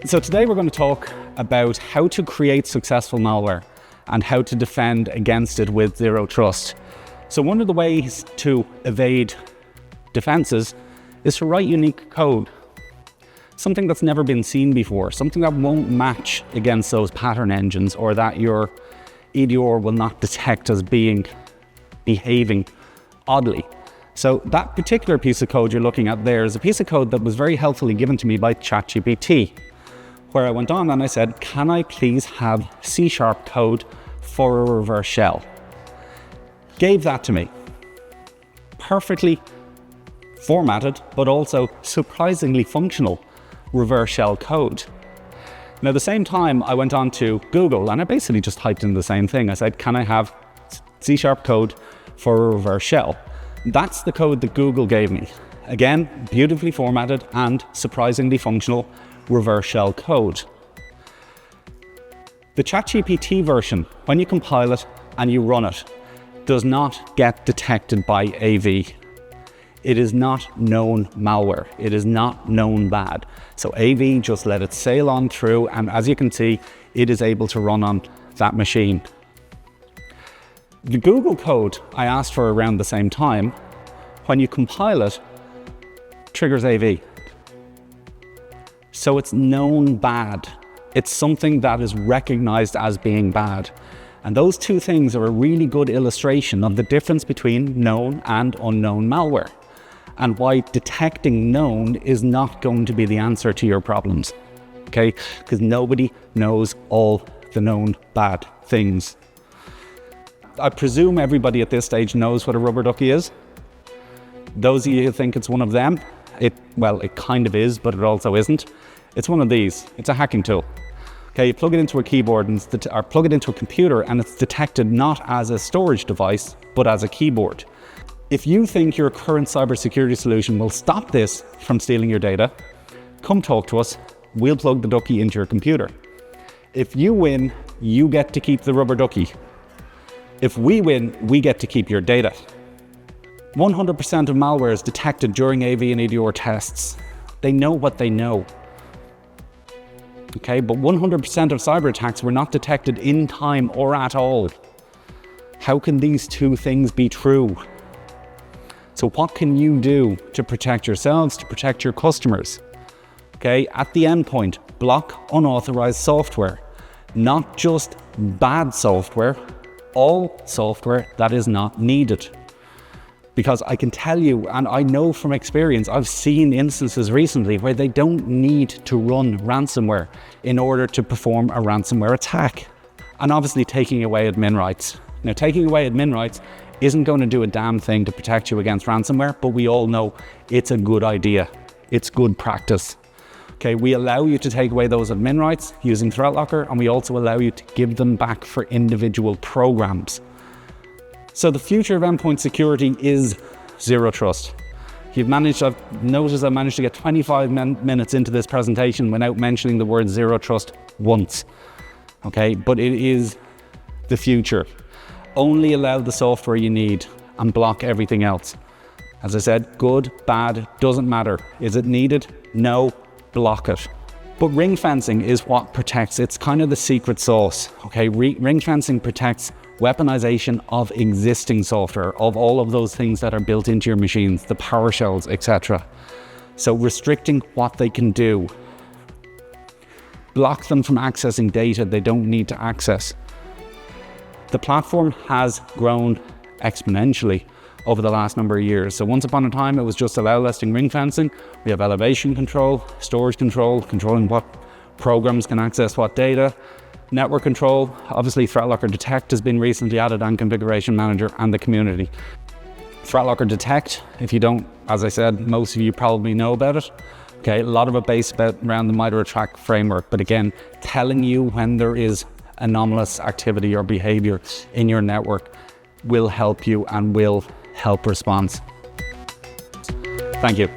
So today we're going to talk about how to create successful malware and how to defend against it with zero trust. So one of the ways to evade defenses is to write unique code. Something that's never been seen before, something that won't match against those pattern engines or that your EDR will not detect as behaving oddly. So that particular piece of code you're looking at there is a piece of code that was very helpfully given to me by ChatGPT, where I went on and I said, can I please have C# code for a reverse shell? Gave that to me. Perfectly formatted, but also surprisingly functional reverse shell code. Now, at the same time, I went on to Google and I basically just typed in the same thing. I said, can I have C# code for a reverse shell? That's the code that Google gave me. Again, beautifully formatted and surprisingly functional reverse shell code. The ChatGPT version, when you compile it and you run it, does not get detected by AV. It is not known malware. It is not known bad. So AV just let it sail on through, and as you can see, it is able to run on that machine. The Google code I asked for around the same time, when you compile it, triggers AV. So it's known bad. It's something that is recognized as being bad. And those two things are a really good illustration of the difference between known and unknown malware, and why detecting known is not going to be the answer to your problems, okay? Because nobody knows all the known bad things. I presume everybody at this stage knows what a rubber ducky is. Those of you who think it's one of them, it kind of is, but it also isn't. It's one of these. It's a hacking tool. Okay, you plug it into a keyboard or plug it into a computer, and it's detected not as a storage device, but as a keyboard. If you think your current cybersecurity solution will stop this from stealing your data, come talk to us. We'll plug the ducky into your computer. If you win, you get to keep the rubber ducky. If we win, we get to keep your data. 100% of malware is detected during AV and EDR tests. They know what they know. Okay, but 100% of cyber attacks were not detected in time or at all. How can these two things be true? So what can you do to protect yourselves, to protect your customers? Okay, at the endpoint, block unauthorized software, not just bad software, all software that is not needed. Because I can tell you, and I know from experience, I've seen instances recently where they don't need to run ransomware in order to perform a ransomware attack. And obviously taking away admin rights. Now, taking away admin rights isn't going to do a damn thing to protect you against ransomware, but we all know it's a good idea. It's good practice. Okay, we allow you to take away those admin rights using ThreatLocker, and we also allow you to give them back for individual programs. So the future of endpoint security is zero trust. I've managed to get 25 minutes into this presentation without mentioning the word zero trust once. Okay, but it is the future. Only allow the software you need and block everything else. As I said, good, bad, doesn't matter. Is it needed? No, block it. But ring fencing is what protects. It's kind of the secret sauce. Okay, ring fencing protects weaponization of existing software, of all of those things that are built into your machines, the PowerShells, etc. So restricting what they can do. Block them from accessing data they don't need to access. The platform has grown exponentially over the last number of years. So once upon a time, it was just allow listing ring fencing. We have elevation control, storage control, controlling what programs can access what data, network control. Obviously, ThreatLocker Detect has been recently added, and Configuration Manager and the community. ThreatLocker Detect, if you don't, as I said, most of you probably know about it. Okay, a lot of it based around the MITRE ATT&CK framework, but again, telling you when there is anomalous activity or behavior in your network will help you and will help response. Thank you.